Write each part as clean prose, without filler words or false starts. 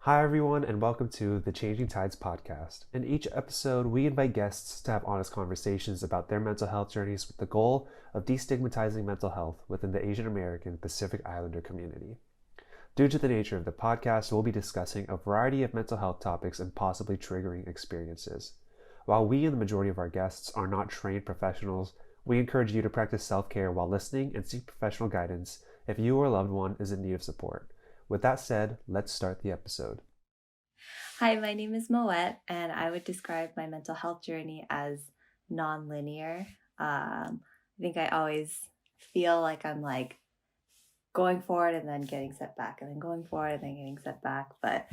Hi, everyone, and welcome to the Changing Tides podcast. In each episode, we invite guests to have honest conversations about their mental health journeys with the goal of destigmatizing mental health within the Asian American Pacific Islander community. Due to the nature of the podcast, we'll be discussing a variety of mental health topics and possibly triggering experiences. While we and the majority of our guests are not trained professionals, we encourage you to practice self-care while listening and seek professional guidance if you or a loved one is in need of support. With that said, let's start the episode. Hi, my name is Moet, and I would describe my mental health journey as non-linear. I think I always feel like I'm going forward and then getting set back, and then going forward and then getting set back. But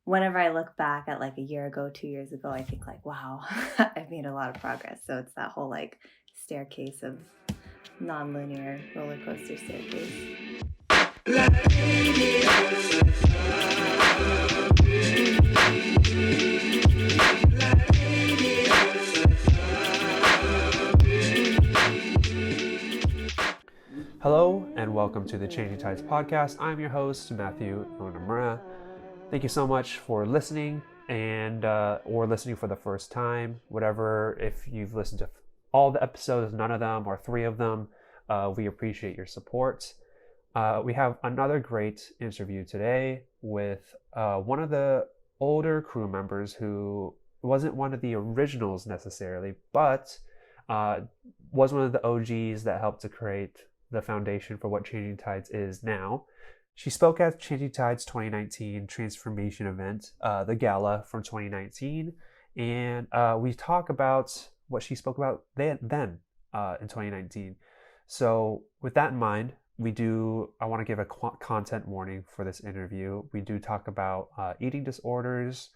whenever I look back at a year ago, 2 years ago, I think wow, I've made a lot of progress. So it's that whole staircase of non-linear roller coaster staircase. Hello and welcome to the Changing Tides podcast. I'm your host, Matthew Yonemura. Thank you so much for listening and or listening for the first time. Whatever, if you've listened to all the episodes, none of them, or 3 of them, we appreciate your support. We have another great interview today with one of the older crew members who wasn't one of the originals necessarily, but was one of the OGs that helped to create the foundation for what Changing Tides is now. She spoke at Changing Tides 2019 transformation event, the gala from 2019, and we talk about what she spoke about then in 2019. So with that in mind, I want to give a content warning for this interview. We do talk about eating disorders,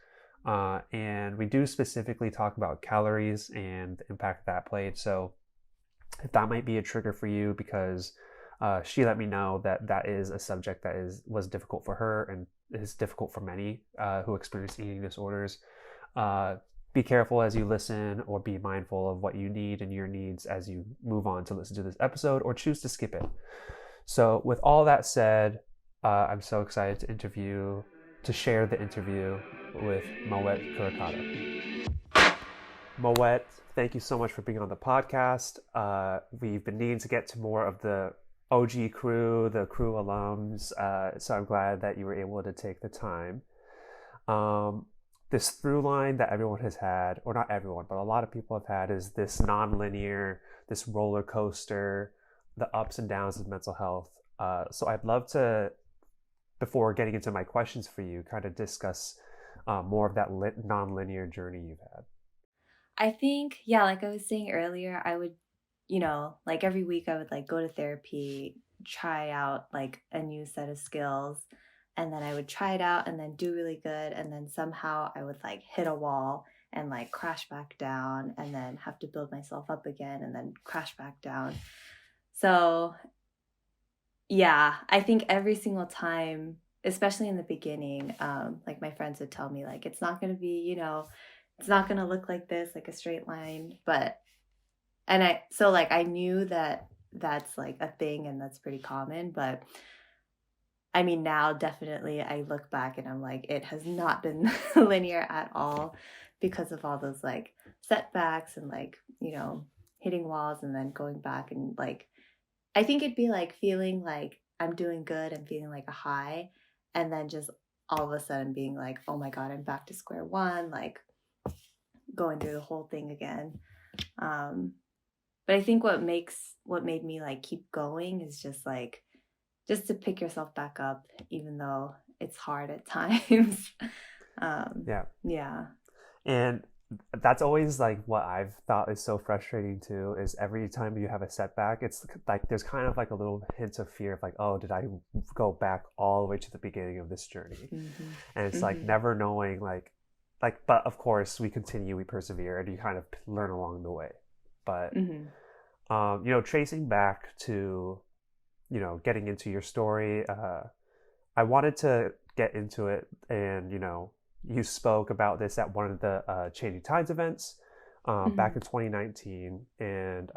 and we do specifically talk about calories and the impact that played. So if that might be a trigger for you, because she let me know that is a subject that was difficult for her and is difficult for many who experience eating disorders. Be careful as you listen, or be mindful of what you need and your needs as you move on to listen to this episode or choose to skip it. So with all that said, I'm so excited to share the interview with Moet Kurakata. Moet, thank you so much for being on the podcast. We've been needing to get to more of the OG crew, the crew alums, so I'm glad that you were able to take the time. This through line that everyone has had, or not everyone, but a lot of people have had, is this non-linear, this roller coaster, the ups and downs of mental health. So I'd love to, before getting into my questions for you, kind of discuss more of that non-linear journey you've had. I think, yeah, like I was saying earlier, I would, every week I would go to therapy, try out a new set of skills, and then I would try it out and then do really good. And then somehow I would hit a wall and crash back down and then have to build myself up again and then crash back down. So yeah, I think every single time, especially in the beginning, my friends would tell me it's not going to be, it's not going to look like this, like a straight line. I knew that that's a thing and that's pretty common. But I mean, now definitely I look back and I'm it has not been linear at all because of all those setbacks and hitting walls and then going back and I think it'd be feeling I'm doing good and feeling a high, and then just all of a sudden being oh my God, I'm back to square one, going through the whole thing again. But I think what made me keep going is just to pick yourself back up, even though it's hard at times. Yeah. And that's always what I've thought is so frustrating too, is every time you have a setback, it's there's kind of a little hint of fear of oh, did I go back all the way to the beginning of this journey? Mm-hmm. And it's never knowing but of course we continue, we persevere, and you kind of learn along the way. But tracing back to getting into your story, I wanted to get into it, and you spoke about this at one of the Changing Tides events back in 2019. And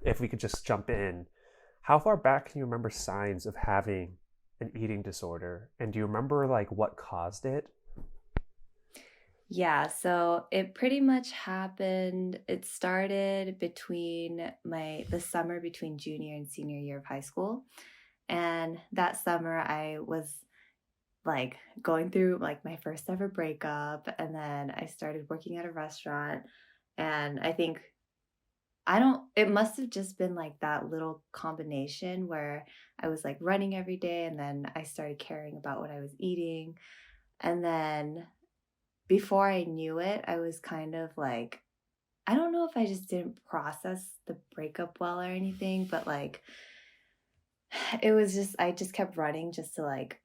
if we could just jump in, how far back can you remember signs of having an eating disorder, and do you remember like what caused it? Yeah, so it pretty much happened. It started between the summer between junior and senior year of high school. And that summer I was like going through like my first ever breakup, and then I started working at a restaurant. And I think I don't it must have just been like that little combination where I was like running every day, and then I started caring about what I was eating. And then before I knew it, I was kind of like, I don't know if I just didn't process the breakup well or anything, but like it was just, I just kept running just to like,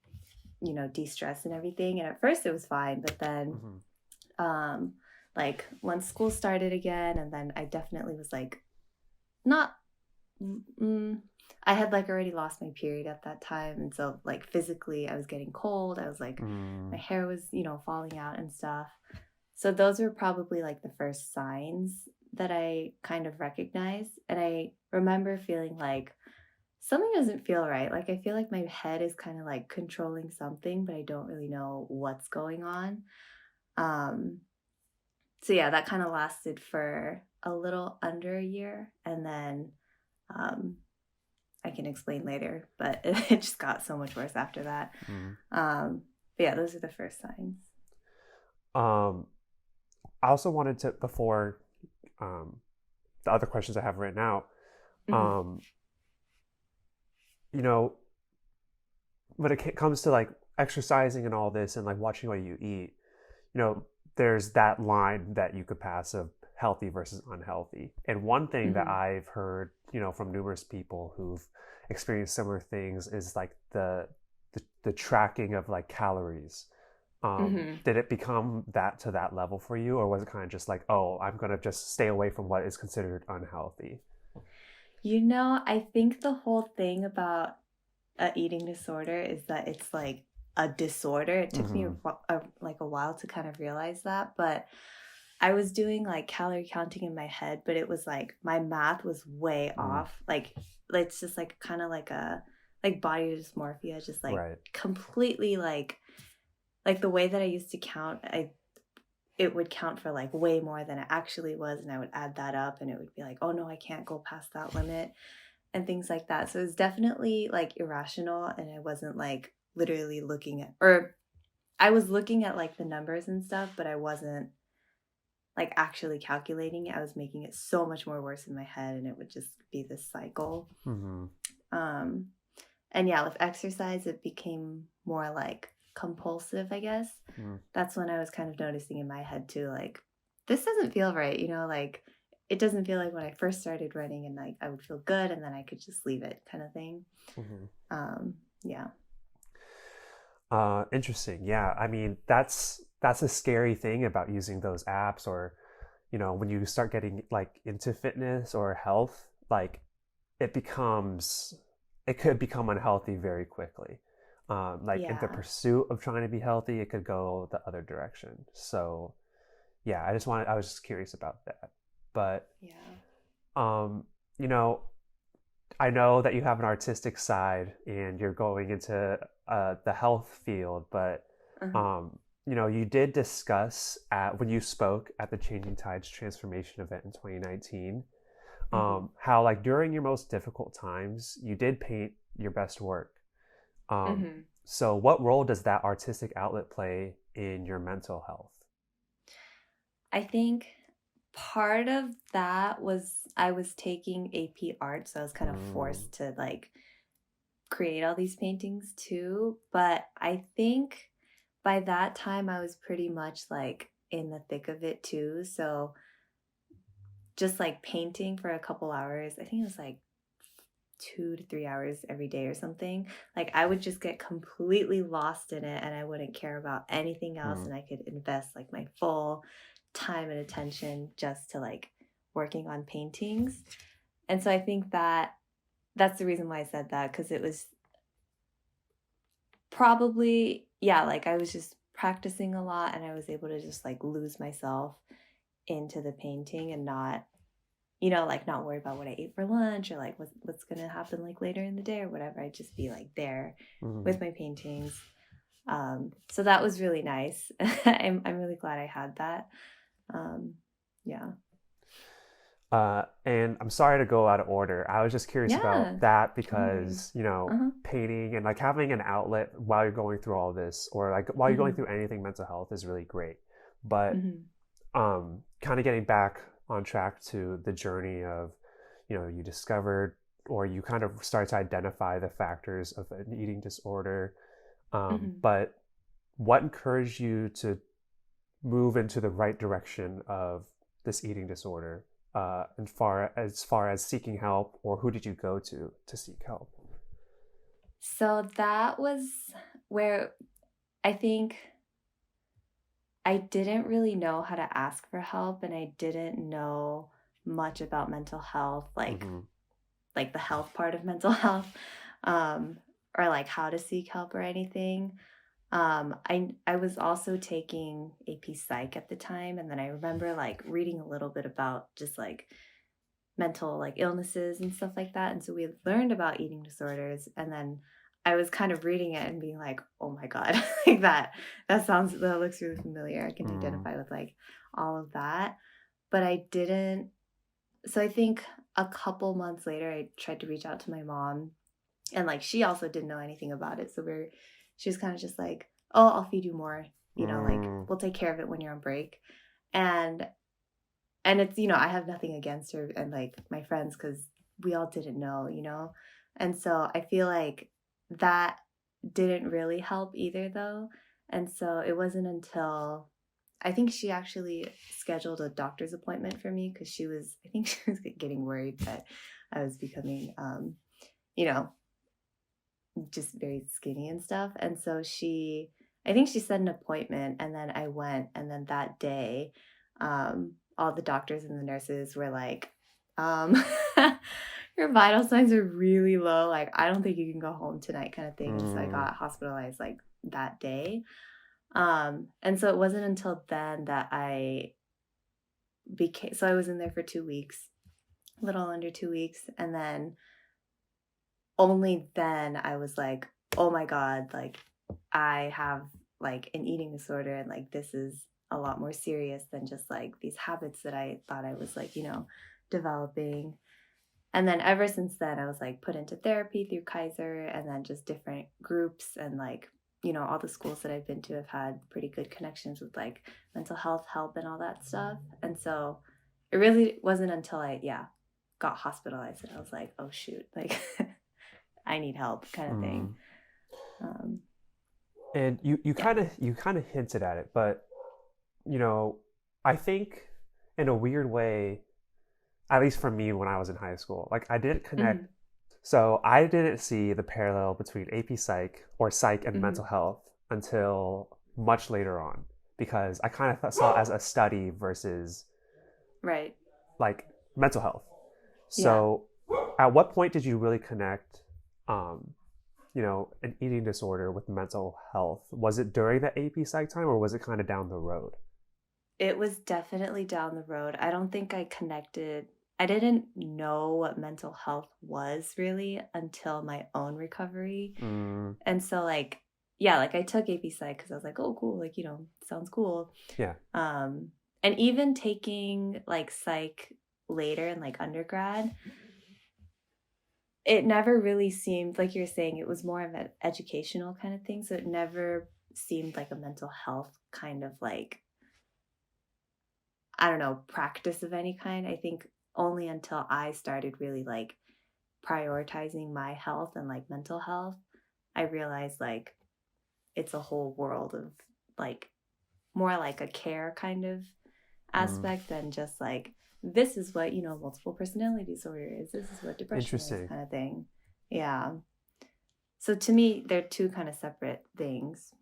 de-stress and everything. And at first it was fine, but then Mm-hmm. um like once school started again, and then I definitely was like not mm, I had like already lost my period at that time, and so like physically I was getting cold. I was like, my Mm. hair was, falling out and stuff. So those were probably like the first signs that I kind of recognized. And I remember feeling like something doesn't feel right. Like I feel like my head is kind of like controlling something, but I don't really know what's going on. Um, so yeah, that kind of lasted for a little under a year, and then um, I can explain later, but it just got so much worse after that. Mm. But yeah, those are the first signs. Um, I also wanted to, before the other questions I have written out, Mm-hmm. um, you know, when it comes to like exercising and all this and like watching what you eat, there's that line that you could pass of healthy versus unhealthy. And one thing that Mm-hmm. I've heard, from numerous people who've experienced similar things is like the tracking of like calories. Mm-hmm. Did it become that to that level for you, or was it kind of just like, oh, I'm gonna just stay away from what is considered unhealthy? I think the whole thing about a eating disorder is that it's like a disorder. It took me Mm-hmm. like a while to kind of realize that, but I was doing like calorie counting in my head, but it was like my math was way Mm. off. Like it's just like kind of like a like body dysmorphia, just like Right. completely like the way that I used to count, it would count for like way more than it actually was, and I would add that up, and it would be like, oh no, I can't go past that limit, and things like that. So it's definitely like irrational, and I wasn't like literally looking at, or I was looking at like the numbers and stuff, but I wasn't like actually calculating it. I was making it so much more worse in my head, and it would just be this cycle. Mm-hmm. Um, and yeah, with exercise, it became more like compulsive, I guess. Mm. That's when I was kind of noticing in my head too, like, this doesn't feel right, like it doesn't feel like when I first started running, and like I would feel good and then I could just leave it kind of thing. Mm-hmm. Yeah. Interesting. Yeah, I mean that's a scary thing about using those apps, or when you start getting like into fitness or health, like it becomes it could become unhealthy very quickly. Like in the Yeah. pursuit of trying to be healthy, it could go the other direction. So yeah, I was just curious about that. But Yeah. um, you know, I know that you have an artistic side and you're going into the health field, but Uh-huh. um, you did discuss when you spoke at the Changing Tides Transformation event in 2019, Mm-hmm. how like during your most difficult times, you did paint your best work. Um, Mm-hmm. so, what role does that artistic outlet play in your mental health? I think part of that was I was taking AP art, so I was kind of Mm, forced to like create all these paintings too. But I think by that time I was pretty much like in the thick of it too. So just like painting for a couple hours, I think it was like 2 to 3 hours every day or something. Like I would just get completely lost in it, and I wouldn't care about anything else, mm, and I could invest like my full time and attention just to like working on paintings. And so I think that that's the reason why I said that, because it was probably, yeah, like I was just practicing a lot, and I was able to just like lose myself into the painting and not you know, like not worry about what I ate for lunch or like what's gonna happen like later in the day or whatever. I'd just be like there with my paintings. So that was really nice. I'm really glad I had that. Yeah. And I'm sorry to go out of order. I was just curious about Yeah. that No worries. because, you know, Uh-huh. painting and like having an outlet while you're going through all this, or like while you're going Mm-hmm. through anything mental health is really great. But Mm-hmm. kind of getting back on track to the journey of, you know, you discovered or you kind of started to identify the factors of an eating disorder. Mm-hmm. But what encouraged you to move into the right direction of this eating disorder, and far as seeking help, or who did you go to seek help? So that was where I think I didn't really know how to ask for help, and I didn't know much about mental health, Mm-hmm. like the health part of mental health, um, or like how to seek help or anything. I was also taking AP Psych at the time, and then I remember like reading a little bit about just like mental like illnesses and stuff like that. And so we had learned about eating disorders, and then I was kind of reading it and being like, oh my God, like that looks really familiar. I can Mm. identify with like all of that. But I didn't so I think a couple months later I tried to reach out to my mom, and like she also didn't know anything about it. So she was kind of just like, oh, I'll feed you more, you know, like Mm. we'll take care of it when you're on break. And and it's, you know, I have nothing against her and like my friends because we all didn't know, you know. And so I feel like that didn't really help either though. And so it wasn't until I think she actually scheduled a doctor's appointment for me because I think she was getting worried that I was becoming you know, just very skinny and stuff. And so I think she set an appointment, and then I went, and then that day, all the doctors and the nurses were like, um, your vital signs are really low. Like, I don't think you can go home tonight, kind of thing. And so I Mm. got hospitalized like that day. And so it wasn't until then that so I was in there for 2 weeks, a little under 2 weeks. And then only then I was like, oh my God, like I have like an eating disorder, and like this is a lot more serious than just like these habits that I thought I was like, you know, developing. And then ever since then, I was like put into therapy through Kaiser, and then just different groups, and like, you know, all the schools that I've been to have had pretty good connections with like mental health help and all that stuff. And so it really wasn't until yeah, got hospitalized that I was like, oh shoot, like I need help kind of thing. Mm. Um, And yeah. you kind of hinted at it, but you know, I think in a weird way, at least for me when I was in high school, like I didn't connect. Mm-hmm. So I didn't see the parallel between AP Psych or Psych and Mm-hmm. mental health until much later on, because I kind of saw it as a study versus Right. like mental health. Yeah. So at what point did you really connect, um, you know, an eating disorder with mental health? Was it during the AP Psych time, or was it kind of down the road? It was definitely down the road. I don't think I connected. I didn't know what mental health was really until my own recovery. Mm. And so like yeah, like I took AP Psych because I was like, oh cool, like, you know, sounds cool. Yeah. And even taking like psych later in like undergrad, it never really seemed like you're saying, it was more of an educational kind of thing. So it never seemed like a mental health kind of like, I don't know, practice of any kind. I think only until I started really like prioritizing my health and like mental health, I realized like it's a whole world of like more like a care kind of Mm. aspect than just like, this is what, you know, multiple personality disorder is, this is what depression is, Interesting. kind of thing. Yeah. So to me, they're two kind of separate things.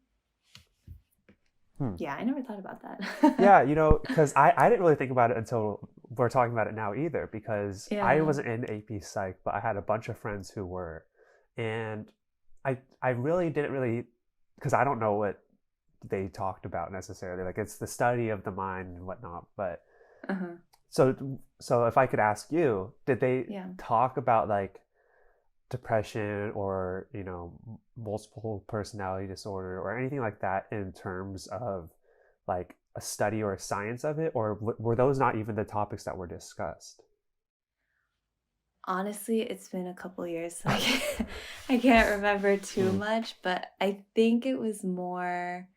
Hmm. Yeah, I never thought about that. Yeah, you know, because I didn't really think about it until we're talking about it now either, because I Yeah. wasn't in AP Psych, but I had a bunch of friends who were. And I really didn't really, because I don't know what they talked about necessarily. Like it's the study of the mind and whatnot, but Uh-huh. So if I could ask you, did they Yeah. talk about like depression or multiple personality disorder or anything like that in terms of like a study or a science of it, or were those not even the topics that were discussed? Honestly, it's been a couple years, so I can't remember too Mm. much, but I think it was more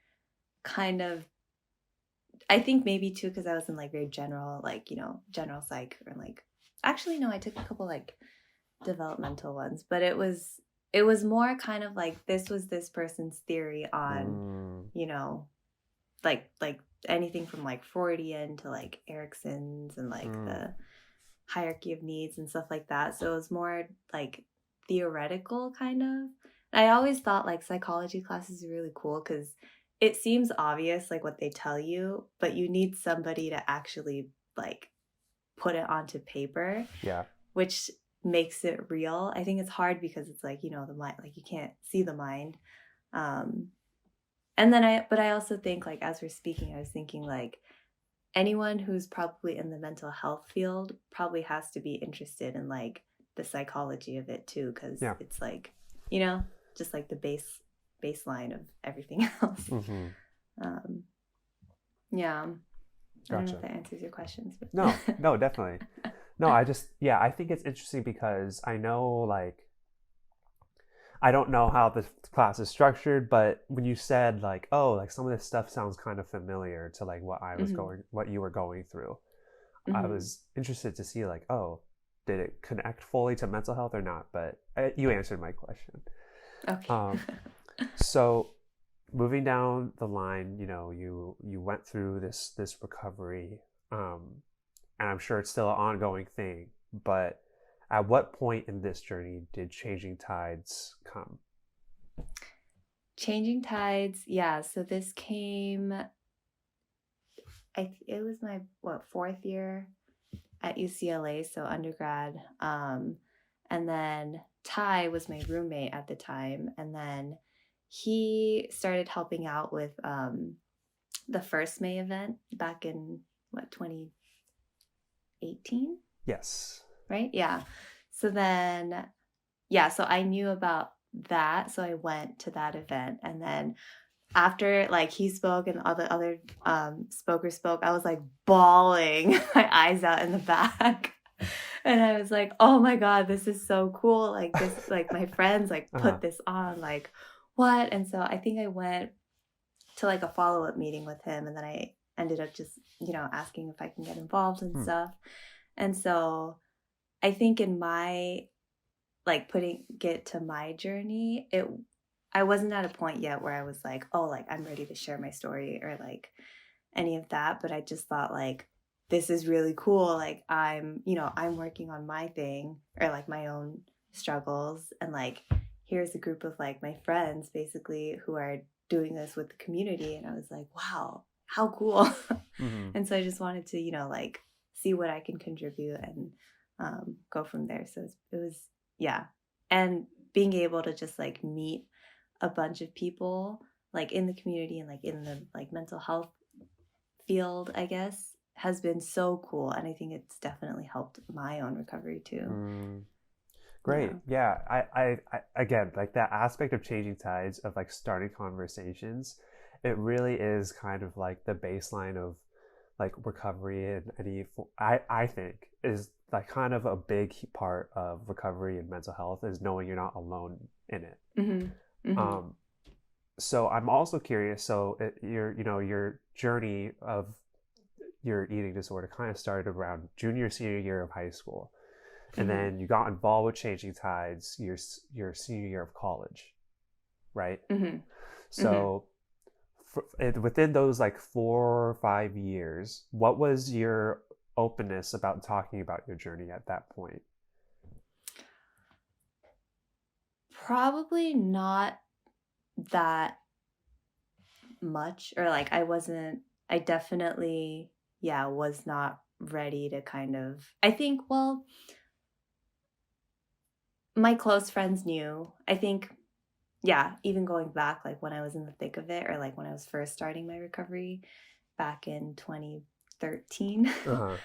kind of, I think maybe too, because I was in like very general, like, general psych, or like, actually, no, I took a couple like developmental ones, but it was more kind of like this was this person's theory on, Mm. you know, like anything from like Freudian to like Erickson's and like Mm. the hierarchy of needs and stuff like that. So it was more like theoretical kind of. I always thought like psychology classes are really cool because it seems obvious like what they tell you, but you need somebody to actually like put it onto paper, Yeah. which makes it real. I think it's hard because it's like, the mind, like you can't see the mind. Um, and then but I also think like as we're speaking, I was thinking like anyone who's probably in the mental health field probably has to be interested in like the psychology of it too, because Yeah. it's like, just like the baseline of everything else. Mm-hmm. Um, yeah. I don't know if Gotcha. that answers your questions, but No, definitely. No, I think it's interesting because I know, like, I don't know how the class is structured, but when you said, like, oh, like some of this stuff sounds kind of familiar to like mm-hmm. what you were going through, I Mm-hmm. was interested to see, like, oh, did it connect fully to mental health or not? But you answered my question. Okay. Um, so moving down the line, you went through this recovery, and I'm sure it's still an ongoing thing. But at what point in this journey did changing tides come? Changing tides. Yeah. So this came, it was my, what, fourth year at UCLA, so undergrad. And then Ty was my roommate at the time. And then he started helping out with the first May event back in, what, 2018? Yes. Right? Yeah. So then, yeah, so I knew about that. So I went to that event. And then after like he spoke and all the other spokers spoke, I was like bawling my eyes out in the back. And I was like, oh my God, this is so cool. Like this, like my friends like Uh-huh. put this on, like what? And so I think I went to like a follow-up meeting with him, and then I ended up just, asking if I can get involved and Hmm. stuff. And so I think in my like putting it to my journey, I wasn't at a point yet where I was like, oh, like I'm ready to share my story or like any of that, but I just thought like this is really cool. Like I'm working on my thing or like my own struggles, and like here's a group of like my friends basically who are doing this with the community, and I was like, wow, how cool. Mm-hmm. And so I just wanted to, like see what I can contribute and go from there. So it was, yeah. And being able to just like meet a bunch of people like in the community and like in the like mental health field, I guess, has been so cool. And I think it's definitely helped my own recovery too. Mm. Great. Yeah. Yeah. I again, like that aspect of changing tides, of like starting conversations, it really is kind of like the baseline of like recovery, and I think is like kind of a big part of recovery and mental health, is knowing you're not alone in it. Mm-hmm. Mm-hmm. Um, so I'm also curious. So your journey of your eating disorder kind of started around junior senior year of high school, and Mm-hmm. then you got involved with changing tides your senior year of college, right? Mm-hmm. Mm-hmm. So within those like 4 or 5 years, what was your openness about talking about your journey at that point? Probably not that much, or like I definitely, yeah, was not ready to kind of, I think, well, my close friends knew. I think, yeah, even going back, like when I was in the thick of it, or like when I was first starting my recovery back in 2013, Uh-huh.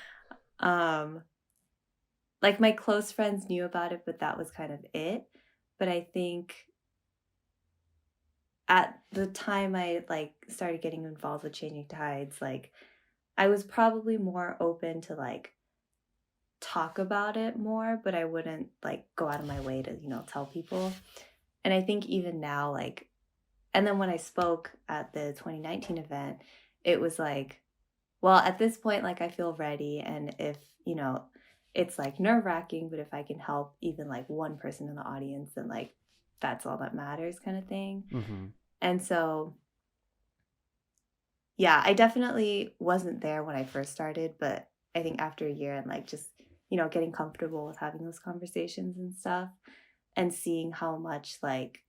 Like my close friends knew about it, but that was kind of it. But I think at the time I like started getting involved with Changing Tides, like I was probably more open to like talk about it more, but I wouldn't like go out of my way to, tell people. And I think even now, like, and then when I spoke at the 2019 event, it was like, well, at this point, like I feel ready. And if, it's like nerve wracking, but if I can help even like one person in the audience, then like that's all that matters kind of thing. Mm-hmm. And so, yeah, I definitely wasn't there when I first started, but I think after a year and like just, getting comfortable with having those conversations and stuff and seeing how much like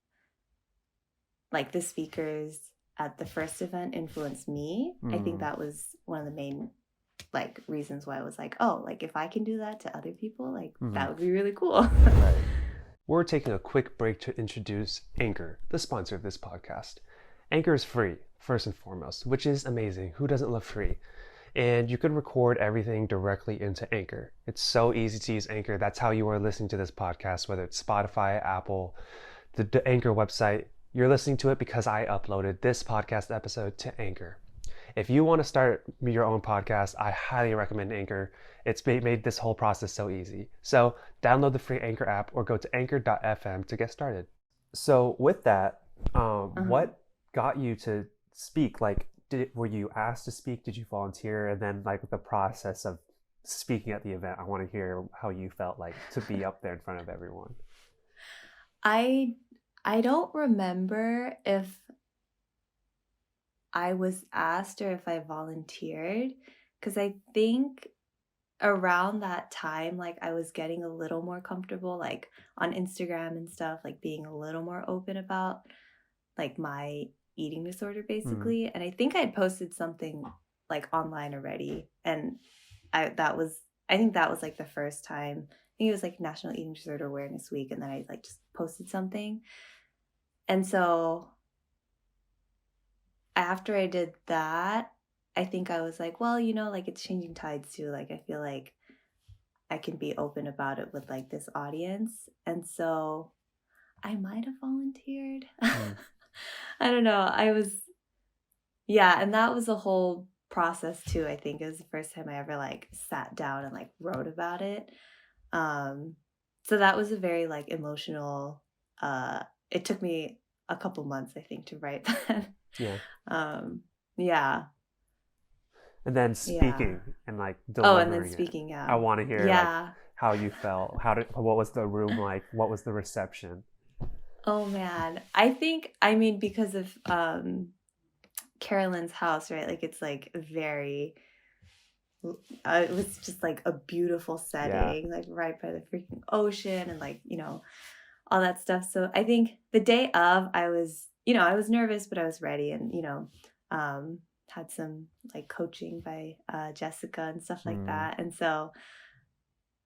the speakers at the first event influenced me, I think that was one of the main like reasons why I was like, oh, like if I can do that to other people, like that would be really cool. Right. We're taking a quick break to introduce Anchor, the sponsor of this podcast. Anchor is free, first and foremost, which is amazing. Who doesn't love free? And you can record everything directly into Anchor. It's so easy to use Anchor. That's how you are listening to this podcast, whether it's Spotify, Apple, the Anchor website. You're listening to it because I uploaded this podcast episode to Anchor. If you want to start your own podcast, I highly recommend Anchor. It's made this whole process so easy. So download the free Anchor app or go to anchor.fm to get started. So with that, what got you to speak? Like, were you asked to speak? Did you volunteer? And then like the process of speaking at the event, I want to hear how you felt like to be up there in front of everyone. I don't remember if I was asked or if I volunteered, because I think around that time, like I was getting a little more comfortable, like on Instagram and stuff, like being a little more open about like my eating disorder basically. And I think I'd posted something like online already. And I think that was like the first time. I think it was like National Eating Disorder Awareness Week. And then I like just posted something. And so after I did that, I think I was like, well, like it's Changing Tides too. Like I feel like I can be open about it with like this audience. And so I might have volunteered. I don't know. And that was a whole process too. I think it was the first time I ever like sat down and like wrote about it. So that was a very like emotional, it took me a couple months, I think, to write that. Yeah. Yeah. And then speaking and like delivering and then speaking, it. I want to hear like how you felt. What was the room like? What was the reception? Oh man. I mean, because of Carolyn's house, right? Like it's like very it was just like a beautiful setting, like right by the freaking ocean and like, all that stuff. So I think the day of I was nervous, but I was ready and, had some like coaching by Jessica and stuff like that. And so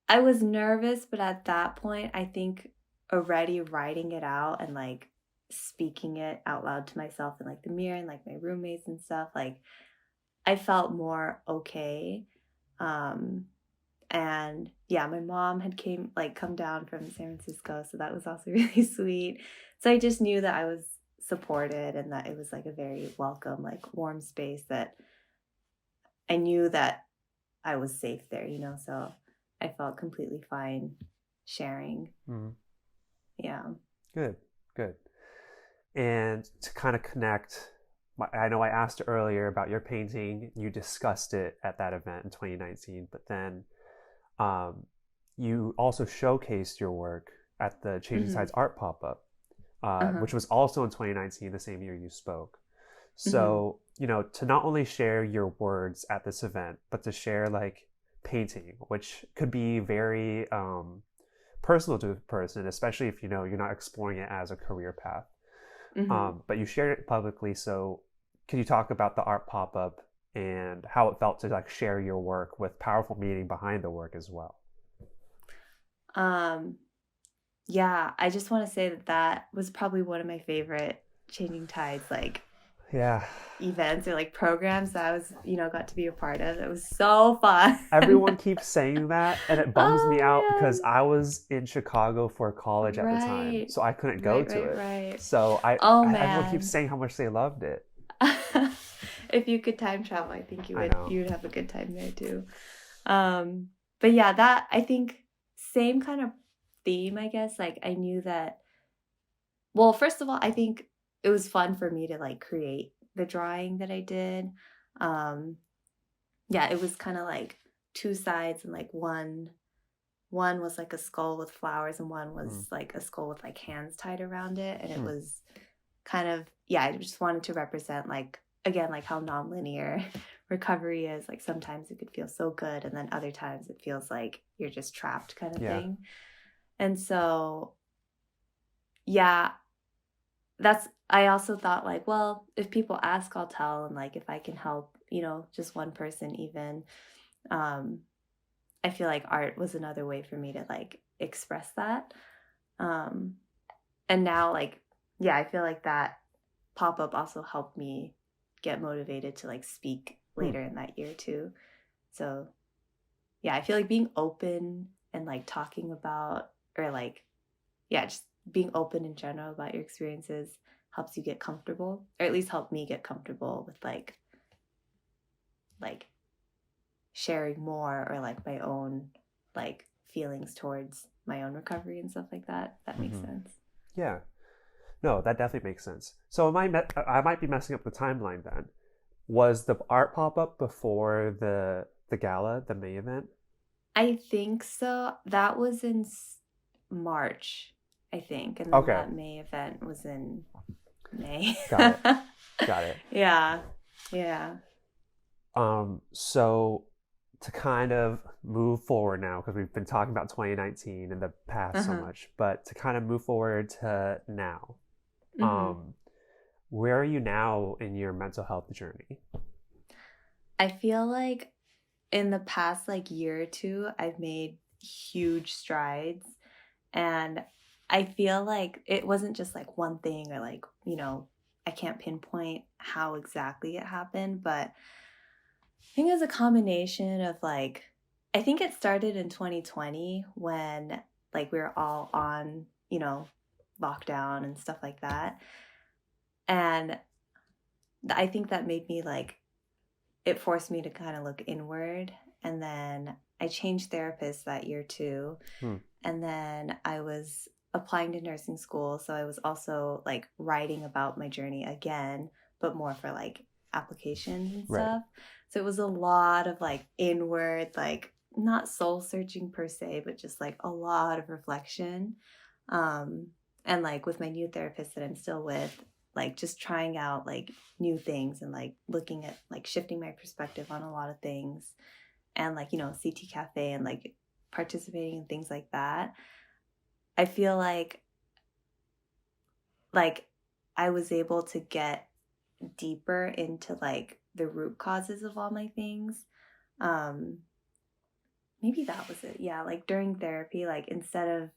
I was nervous, but at that point, I think already writing it out and like speaking it out loud to myself in like the mirror and like my roommates and stuff, like I felt more okay. And yeah, my mom had come down from San Francisco, so that was also really sweet. So I just knew that I was supported and that it was like a very welcome, like warm space that I knew that I was safe there, so I felt completely fine sharing. Yeah. Good. And to kind of connect, I know I asked earlier about your painting. You discussed it at that event in 2019, but then you also showcased your work at the Changing Tides art pop-up, which was also in 2019, the same year you spoke. So, to not only share your words at this event, but to share like painting, which could be very personal to a person, especially if, you're not exploring it as a career path. But you shared it publicly. So can you talk about the art pop-up and how it felt to like share your work with powerful meaning behind the work as well? Yeah, I just want to say that was probably one of my favorite Changing Tides like Yeah. events or like programs that I was, got to be a part of. It was so fun. Everyone keeps saying that, and it bums me out because Oh I was in Chicago for college man. at the time, Right. so I couldn't go Right, to right, it. right. So Oh everyone keeps man. saying how much they loved it. If you could time travel, I think I know. you'd have a good time there too. But yeah, that I think same kind of theme, I guess. Like I knew that, well, first of all, I think it was fun for me to like create the drawing that I did. Um, yeah, it was kind of like two sides, and like one was like a skull with flowers, and one was Mm. like a skull with like hands tied around it. And it Mm. was kind of, yeah, I just wanted to represent like, again, like how nonlinear recovery is. Like sometimes it could feel so good, and then other times it feels like you're just trapped kind of Yeah. thing. And so, yeah, I also thought like, well, if people ask, I'll tell. And like, if I can help, just one person even, um, I feel like art was another way for me to like express that. Um, and now like, yeah, I feel like that pop-up also helped me get motivated to like speak later in that year too. So yeah, I feel like being open and like talking about, or like, yeah, just being open in general about your experiences helps you get comfortable, or at least help me get comfortable with like sharing more, or like my own like feelings towards my own recovery and stuff like that. That makes sense. Yeah. No, that definitely makes sense. So I might be messing up the timeline then. Was the art pop-up before the gala, the May event? I think so. That was in March, I think, and then Okay. that May event was in May. Got it. Got it. Yeah. Yeah. So to kind of move forward now, because we've been talking about 2019 in the past so much, but to kind of move forward to now, where are you now in your mental health journey? I feel like in the past like year or two, I've made huge strides, and I feel like it wasn't just like one thing, or like, I can't pinpoint how exactly it happened, but I think it was a combination of like, I think it started in 2020 when like we were all on, lockdown and stuff like that. And I think that made me like, it forced me to kind of look inward. And then I changed therapists that year too. And then I was applying to nursing school. So I was also like writing about my journey again, but more for like applications and stuff. Right. So it was a lot of like inward, like not soul searching per se, but just like a lot of reflection. And like with my new therapist that I'm still with, like just trying out like new things, and like looking at like shifting my perspective on a lot of things, and like, CT Cafe, and like participating in things like that. I feel like I was able to get deeper into like the root causes of all my things. Maybe that was it. Yeah, like during therapy, like instead of,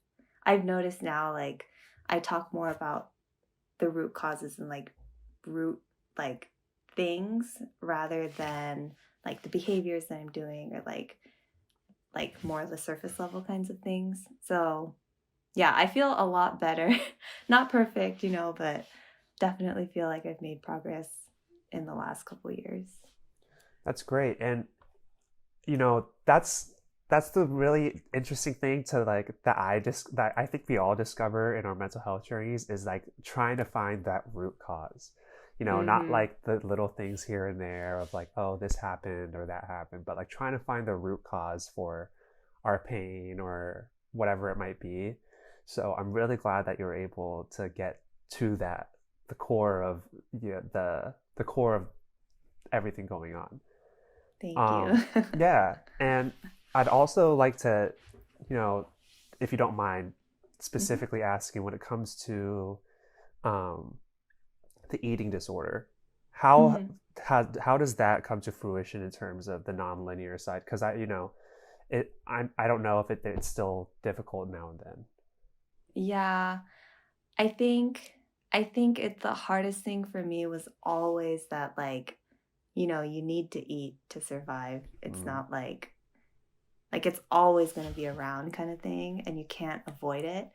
I've noticed now like I talk more about the root causes and like root like things, rather than like the behaviors that I'm doing, or like more of the surface level kinds of things. So yeah, I feel a lot better. Not perfect, but definitely feel like I've made progress in the last couple of years. That's great. And that's the really interesting thing to like that I think we all discover in our mental health journeys, is like trying to find that root cause. Not like the little things here and there of like, oh, this happened or that happened, but like trying to find the root cause for our pain or whatever it might be. So I'm really glad that you're able to get to that, the core of the core of everything going on. Thank you. Yeah. And I'd also like to, if you don't mind, specifically asking when it comes to the eating disorder, how does that come to fruition in terms of the nonlinear side? Because I don't know if it's still difficult now and then. Yeah, I think I think the hardest thing for me was always that, like, you know, you need to eat to survive. It's not like it's always going to be around kind of thing, and you can't avoid it.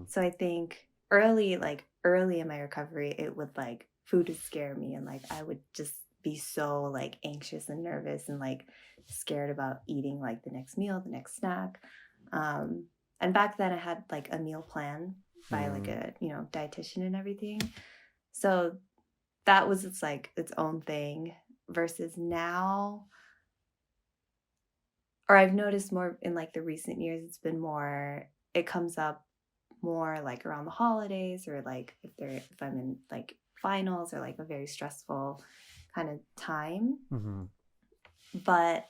So I think early in my recovery, it would like food would scare me, and like I would just be so like anxious and nervous and like scared about eating like the next meal, the next snack. And back then I had like a meal plan by like a, you know, dietitian and everything. So that was its own thing versus now, or I've noticed more in like the recent years, it's been more, it comes up more like around the holidays, or like if I'm in like finals or like a very stressful kind of time. But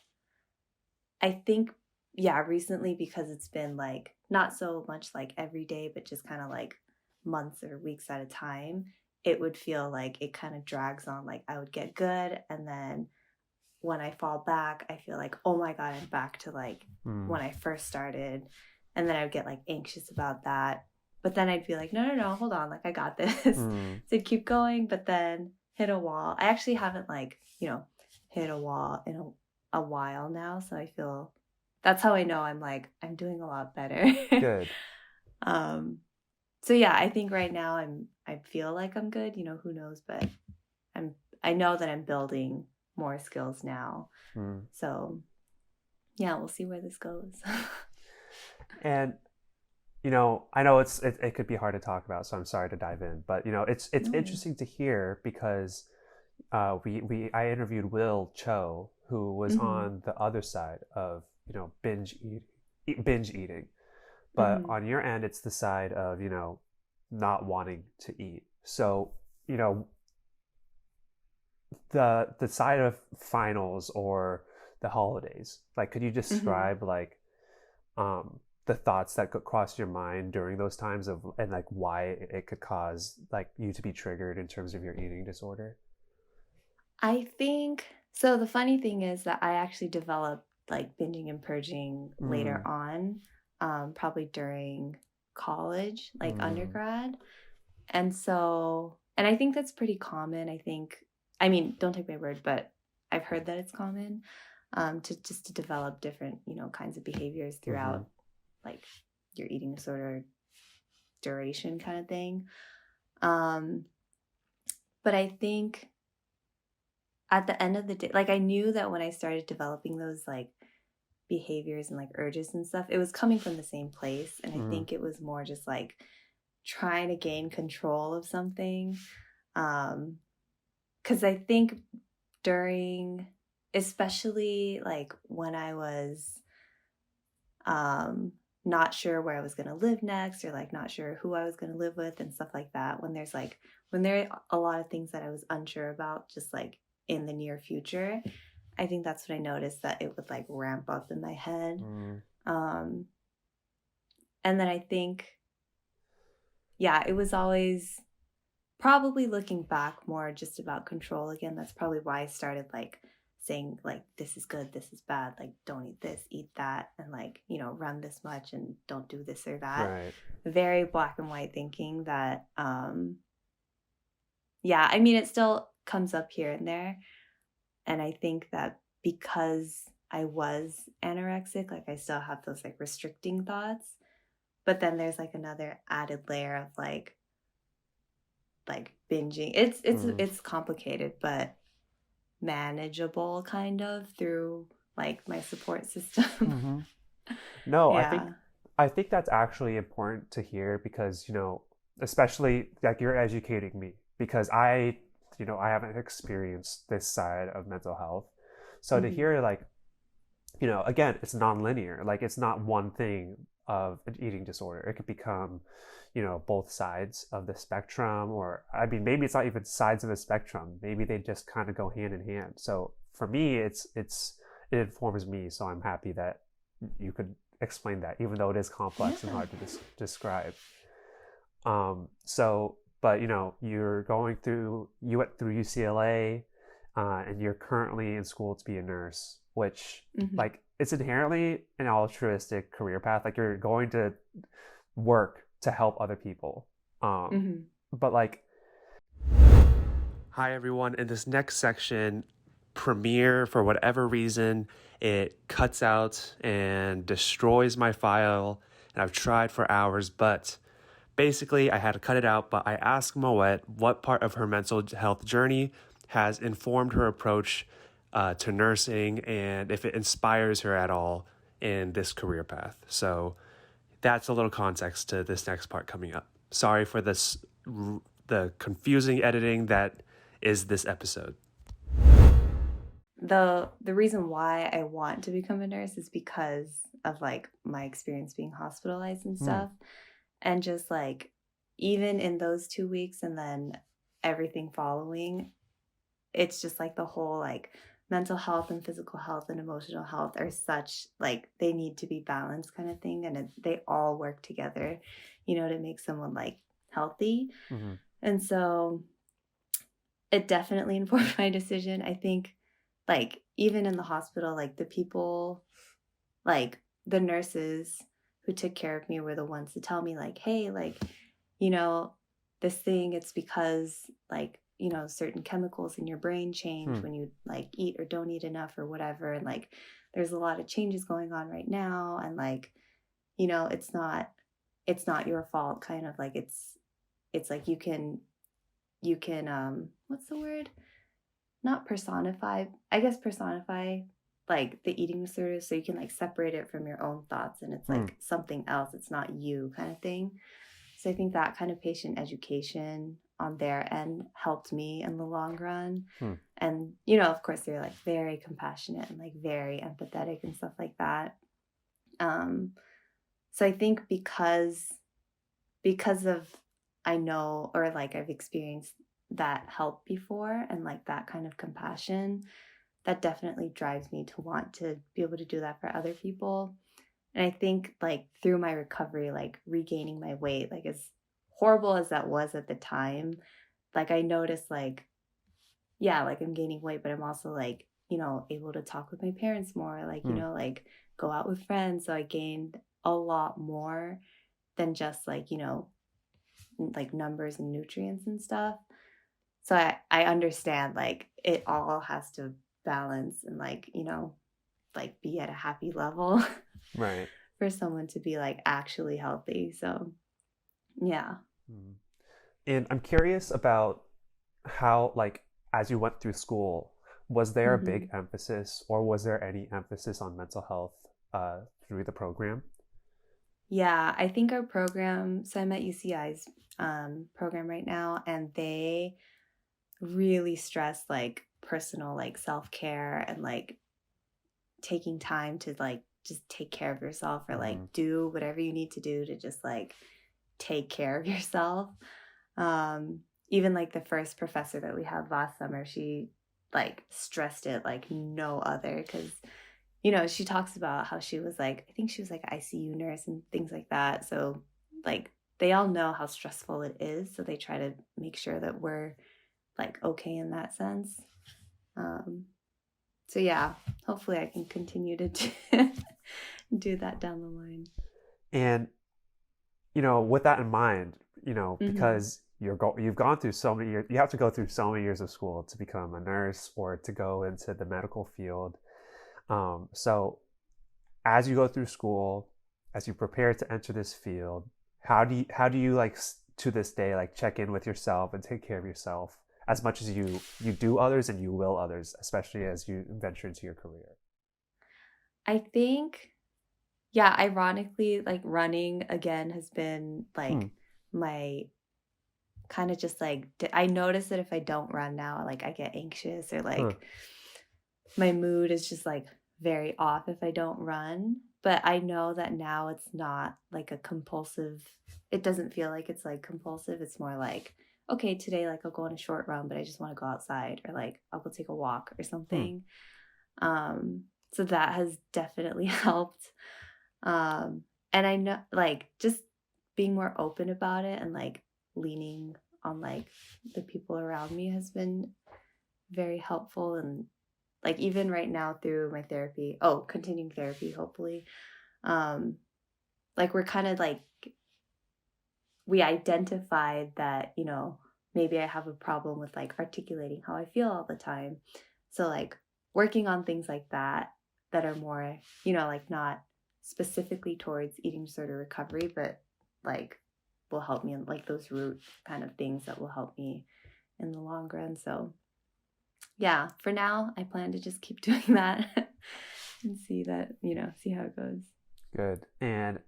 I think, yeah, recently, because it's been like not so much like every day, but just kind of like months or weeks at a time, it would feel like it kind of drags on. Like I would get good, and then when I fall back, I feel like, oh my God, I'm back to like when I first started. And then I would get like anxious about that. But then I'd be like, no, hold on. Like I got this. So I'd keep going, but then hit a wall. I actually haven't like, you know, hit a wall in a while now. So I feel that's how I know I'm doing a lot better. Good. So yeah, I think right now I feel like I'm good, you know, who knows, but I know that I'm building more skills now. So yeah, we'll see where this goes. And you know, I know it could be hard to talk about, so I'm sorry to dive in, but you know, it's interesting to hear because I interviewed Will Cho, who was on the other side of, you know, binge eating, but on your end, it's the side of, you know, not wanting to eat. So, you know, the side of finals or the holidays, like, could you describe like the thoughts that could cross your mind during those times of, and like why it could cause like you to be triggered in terms of your eating disorder? I think so. The funny thing is that I actually developed like binging and purging later on, probably during college, like undergrad. And so, and I think that's pretty common. I mean, don't take my word, but I've heard that it's common, to develop different, you know, kinds of behaviors throughout like your eating disorder duration kind of thing. But I think at the end of the day, like I knew that when I started developing those like behaviors and like urges and stuff, it was coming from the same place. And I think it was more just like trying to gain control of something. Because I think during, especially like when I was not sure where I was going to live next, or like not sure who I was going to live with and stuff like that, when there are a lot of things that I was unsure about, just like in the near future, I think that's when I noticed that it would like ramp up in my head. And then I think, yeah, it was always probably looking back more just about control again. That's probably why I started like saying like, this is good, this is bad, like don't eat this, eat that, and like, you know, run this much and don't do this or that. Right. Very black and white thinking that, yeah, I mean, it still comes up here and there. And I think that because I was anorexic, like I still have those like restricting thoughts. But then there's like another added layer of like binging. It's complicated, but manageable kind of through like my support system. No, Yeah. I think that's actually important to hear because, you know, especially like you're educating me because you know, I haven't experienced this side of mental health. So to hear like, you know, again, it's non-linear. Like it's not one thing of an eating disorder. It could become, you know, both sides of the spectrum, or I mean, maybe it's not even sides of the spectrum. Maybe they just kind of go hand in hand. So for me, it informs me. So I'm happy that you could explain that, even though it is complex and hard to describe. So, but you know, you went through UCLA, and you're currently in school to be a nurse, which like it's inherently an altruistic career path. Like you're going to work to help other people. But like, Hi, everyone. In this next section, Premiere, for whatever reason, it cuts out and destroys my file. And I've tried for hours, but basically, I had to cut it out. But I asked Moet what part of her mental health journey has informed her approach to nursing and if it inspires her at all in this career path. So that's a little context to this next part coming up. Sorry for the confusing editing that is this episode. The reason why I want to become a nurse is because of like my experience being hospitalized and stuff. And just like even in those 2 weeks and then everything following, it's just like the whole like mental health and physical health and emotional health are such like they need to be balanced kind of thing, and they all work together, to make someone like healthy. And so it definitely informed my decision. I think like even in the hospital, like the people, like the nurses who took care of me were the ones to tell me like, hey, like, this thing, it's because like, certain chemicals in your brain change when you like eat or don't eat enough or whatever. And like, there's a lot of changes going on right now. And like, it's not your fault, kind of like it's like you can what's the word? Not personify, I guess personify like the eating disorder, so you can like separate it from your own thoughts and it's like something else, it's not you kind of thing. So I think that kind of patient education on their end helped me in the long run. And of course they're like very compassionate and like very empathetic and stuff like that. So I think because of I know, or like I've experienced that help before and like that kind of compassion, that definitely drives me to want to be able to do that for other people. And I think like through my recovery, like regaining my weight, like as horrible as that was at the time, like I noticed like, yeah, like I'm gaining weight, but I'm also like, able to talk with my parents more, like, like go out with friends. So I gained a lot more than just like, like numbers and nutrients and stuff. So I understand like it all has to balance and like, like be at a happy level Right. for someone to be like actually healthy. So yeah. And I'm curious about how, like, as you went through school, was there a big emphasis or was there any emphasis on mental health through the program? Yeah, I think our program, so I'm at UCI's program right now, and they really stress like personal like self-care and like taking time to like just take care of yourself or like do whatever you need to do to just like take care of yourself. Even like the first professor that we had last summer, she like stressed it like no other, because she talks about how she was like, I think she was like an ICU nurse and things like that. So like they all know how stressful it is, so they try to make sure that we're like okay in that sense. So yeah, hopefully I can continue to do that down the line. And with that in mind, because you've gone through so many years, you have to go through so many years of school to become a nurse or to go into the medical field. So as you go through school, as you prepare to enter this field, how do you like to this day like check in with yourself and take care of yourself as much as you do others and you will others, especially as you venture into your career? I think, yeah, ironically, like running again has been like my kind of just like, I notice that if I don't run now, like I get anxious or like my mood is just like very off if I don't run. But I know that now it's not like a compulsive, it doesn't feel like it's like compulsive. It's more like, okay, today like I'll go on a short run, but I just want to go outside, or like I'll go take a walk or something. So that has definitely helped. And I know like just being more open about it and like leaning on like the people around me has been very helpful. And like even right now through my therapy, continuing therapy hopefully, like we're kind of like, we identified that maybe I have a problem with like articulating how I feel all the time. So like working on things like that are more, like not specifically towards eating disorder recovery, but like will help me in like those root kind of things that will help me in the long run. So yeah, for now, I plan to just keep doing that and see how it goes. Good. And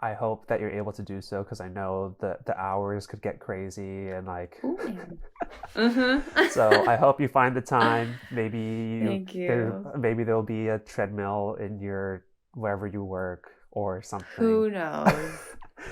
I hope that you're able to do so, because I know the hours could get crazy and like. Oh man. Mm-hmm. So I hope you find the time. Thank you. Maybe there'll be a treadmill in your wherever you work or something. Who knows?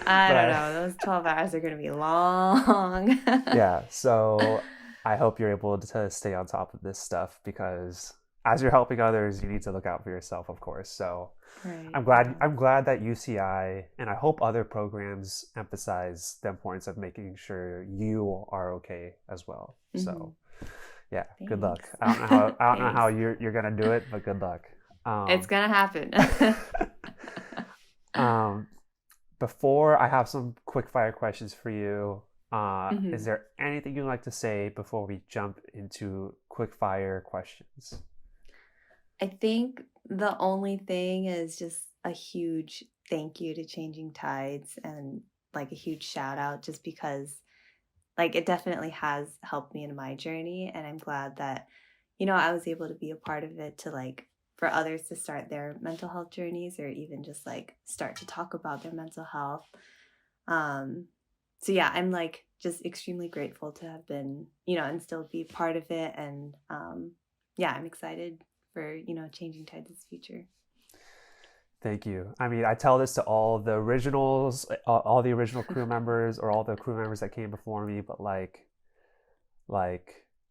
I don't know. Those 12 hours are going to be long. Yeah. So I hope you're able to stay on top of this stuff, because as you're helping others, you need to look out for yourself, of course. So Right. I'm glad that UCI, and I hope other programs, emphasize the importance of making sure you are okay as well. Mm-hmm. So yeah, Thanks. Good luck. I don't know how you're gonna do it, but good luck. It's gonna happen. Before I have some quick fire questions for you, Mm-hmm. is there anything you'd like to say before we jump into quick fire questions? I think the only thing is just a huge thank you to Changing Tides, and like a huge shout out, just because like it definitely has helped me in my journey, and I'm glad that I was able to be a part of it, to like for others to start their mental health journeys, or even just like start to talk about their mental health. So yeah, I'm like just extremely grateful to have been, and still be part of it. And yeah, I'm excited for, Changing Tides' future. Thank you. I mean, I tell this to all the originals, all the original crew members, or all the crew members that came before me, but like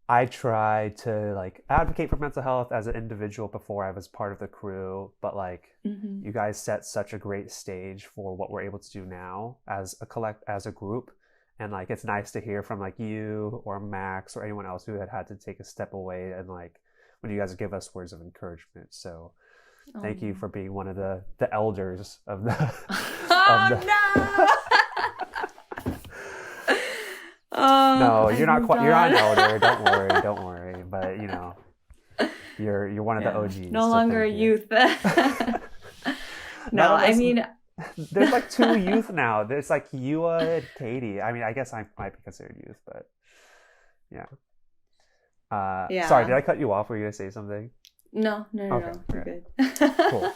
I try to like advocate for mental health as an individual before I was part of the crew, but like Mm-hmm. you guys set such a great stage for what we're able to do now as a group. And like it's nice to hear from like you or Max or anyone else who had to take a step away, and like when you guys give us words of encouragement. So thank you for being one of the elders of the no. No, you're not quite. You're not an elder. Don't worry. But you're one of the OGs. No longer a youth. No, I mean, there's like 2 youth now. There's like Yua and Katie. I mean, I guess I might be considered youth, but yeah. Yeah. Sorry, did I cut you off? Were you gonna say something? No. Okay, You're good. Cool.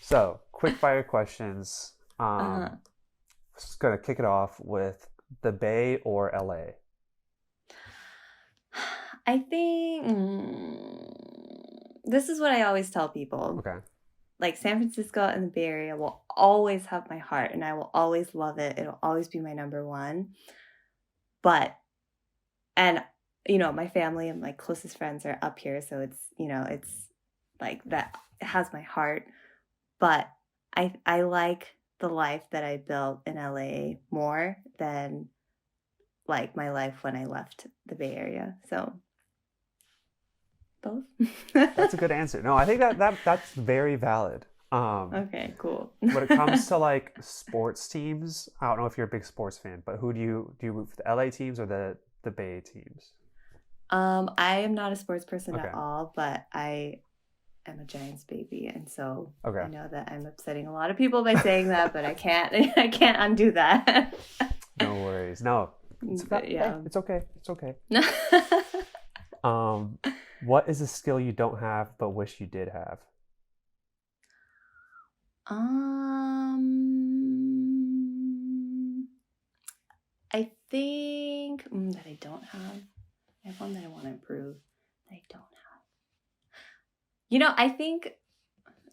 So, quick fire questions. Just gonna kick it off with the Bay or LA. I think this is what I always tell people. Okay. Like San Francisco and the Bay Area will always have my heart, and I will always love it. It'll always be my number one. But, and my family and my closest friends are up here, so it's it's like that. It has my heart. But I like the life that I built in LA more than like my life when I left the Bay Area. So both. That's a good answer. No, I think that's very valid. Okay, cool. When it comes to like sports teams, I don't know if you're a big sports fan, but who do you root for, the LA teams or the Bay teams? I am not a sports person Okay. at all, but I am a Giants baby, and so I know that I'm upsetting a lot of people by saying that, but I can't undo that. No worries. No. It's okay. It's okay. What is a skill you don't have but wish you did have? I think that I don't have. I have one that I want to improve that I don't have. I think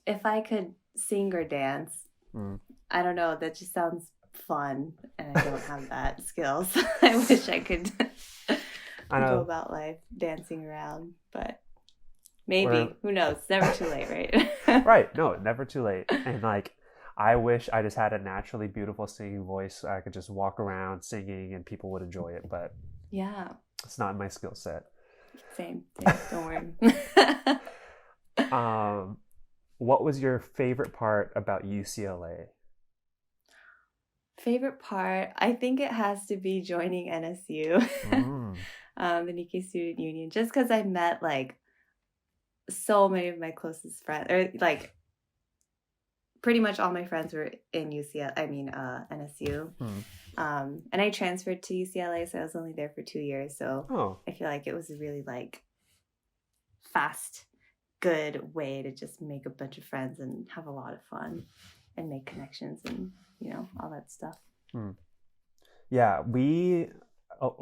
if I could sing or dance, I don't know, that just sounds fun, and I don't have that skill. So I wish I could go about life dancing around, but maybe. Who knows? It's never too late, right? Right. No, never too late. And like, I wish I just had a naturally beautiful singing voice so I could just walk around singing and people would enjoy it, but yeah, it's not my skill set. Same. Don't worry. What was your favorite part about UCLA? favorite part, I think it has to be joining NSU, the Nikkei Student Union, just because I met like so many of my closest friends, or like pretty much all my friends were in NSU. And I transferred to UCLA, so I was only there for 2 years. So I feel like it was a really like fast, good way to just make a bunch of friends and have a lot of fun and make connections and, you know, all that stuff. Yeah,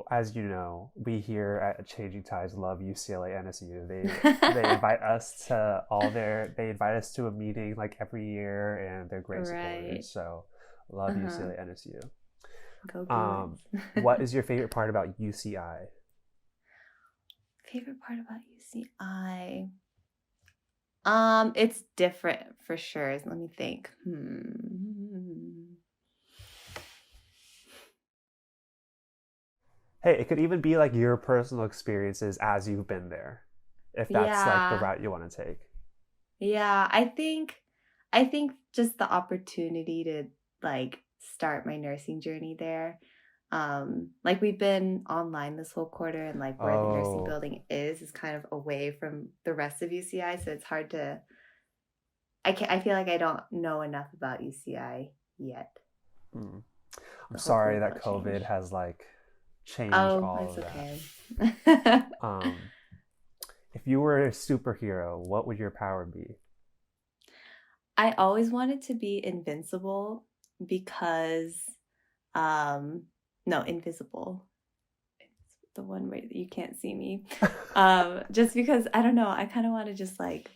as you know, we here at Changing Tides love UCLA NSU. They invite us to they invite us to a meeting like every year, and they're great supporters. So love UCLA NSU. Go Bruins. What is your favorite part about UCI? Favorite part about UCI? It's different for sure. Let me think. Hey, it could even be like your personal experiences as you've been there, if that's like the route you want to take. Yeah, I think just the opportunity to like start my nursing journey there. Like we've been online this whole quarter, and like where the nursing building is kind of away from the rest of UCI, so it's hard to. I feel like I don't know enough about UCI yet. I'm sorry that COVID has like changed all of that. Okay. If you were a superhero, what would your power be? I always wanted to be invincible because, invisible. It's the one way that you can't see me. Just because, I don't know, I kind of want to just like,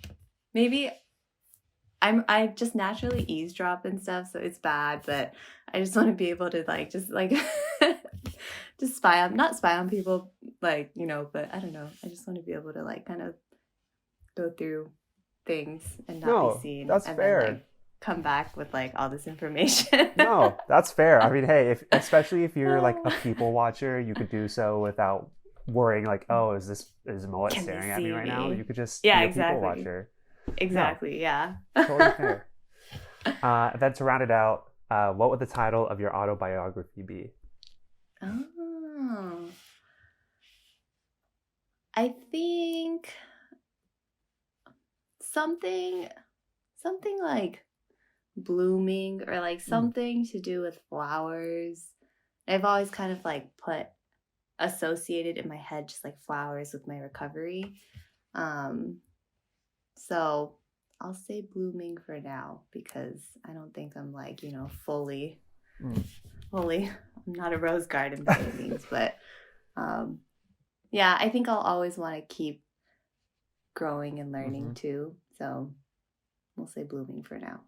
maybe I just naturally eavesdrop and stuff, so it's bad, but I just want to be able to like, just like, just not spy on people, like, you know, but I don't know. I just want to be able to like kind of go through things and not be seen. That's fair. Then, like, come back with like all this information. No, that's fair. I mean, hey, especially if you're like a people watcher, you could do so without worrying like, oh, is Moet staring at me right now? You could just be a people watcher. Exactly. Yeah. Totally fair. Then to round it out, what would the title of your autobiography be? I think something like blooming, or like something to do with flowers. I've always kind of like associated in my head just like flowers with my recovery. So I'll say blooming for now, because I don't think I'm like, you know, fully, I'm not a rose garden by any means, but yeah, I think I'll always want to keep growing and learning too. So we'll say blooming for now.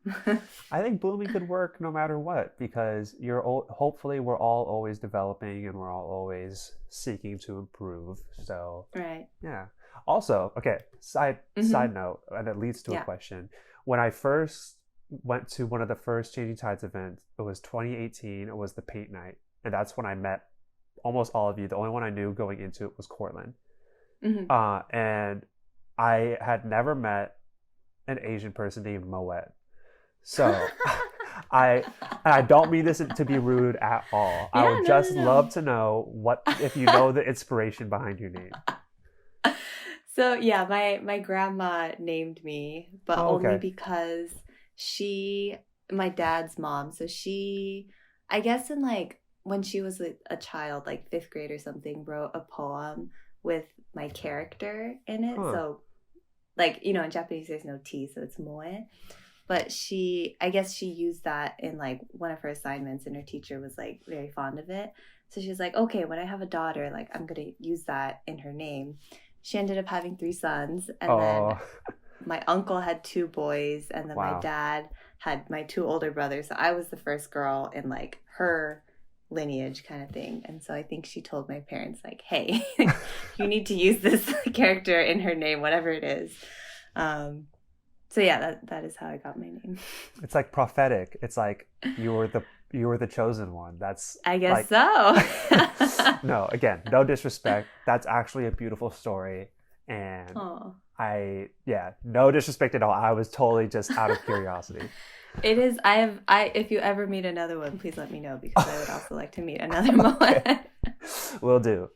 I think blooming could work no matter what, because hopefully we're all always developing and we're all always seeking to improve. So right. Yeah. Also, okay, side note, and it leads to a question. When I first went to one of the first Changing Tides events, it was 2018. It was the paint night, and that's when I met almost all of you. The only one I knew going into it was Cortland. And I had never met an Asian person named Moet. So I don't mean this to be rude at all. I would love to know if you know the inspiration behind your name. So yeah, my grandma named me, but only because my dad's mom. So I guess in like when she was a child, like 5th grade or something, wrote a poem with my character in it. So like, you know, in Japanese there's no T, so it's moe. But I guess she used that in like one of her assignments, and her teacher was like very fond of it. So she was like, okay, when I have a daughter, like I'm gonna use that in her name. She ended up having 3 sons, and then my uncle had 2 boys, and then my dad had my 2 older brothers. So I was the first girl in like her lineage kind of thing. And so I think she told my parents like, hey, you need to use this character in her name, whatever it is. So yeah, that is how I got my name. It's like prophetic. It's like you were the chosen one. That's I guess so. No, again, no disrespect. That's actually a beautiful story, and no disrespect at all. I was totally just out of curiosity. It is. If you ever meet another one, please let me know, because I would also like to meet another Moet. Will do.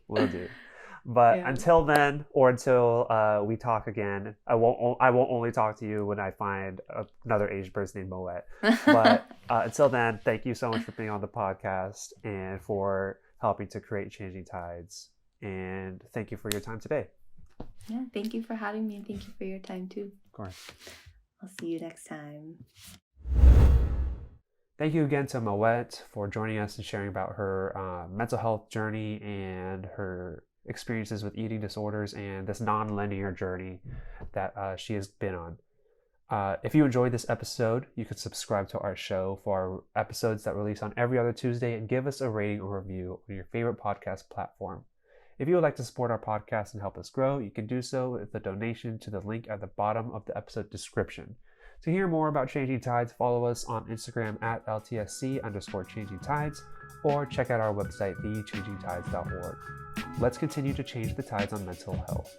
But Yeah. until then, or until we talk again, I won't only talk to you when I find another Asian person named Moet. But until then, thank you so much for being on the podcast and for helping to create Changing Tides. And thank you for your time today. Yeah, thank you for having me, and thank you for your time too. Of course. I'll see you next time. Thank you again to Moet for joining us and sharing about her mental health journey and her experiences with eating disorders and this non-linear journey that she has been on. If you enjoyed this episode, you can subscribe to our show for our episodes that release on every other Tuesday, and give us a rating or review on your favorite podcast platform. If you would like to support our podcast and help us grow, you can do so with a donation to the link at the bottom of the episode description. To hear more about Changing Tides, follow us on Instagram at LTSC_Changing Tides, or check out our website, thechangingtides.org. Let's continue to change the tides on mental health.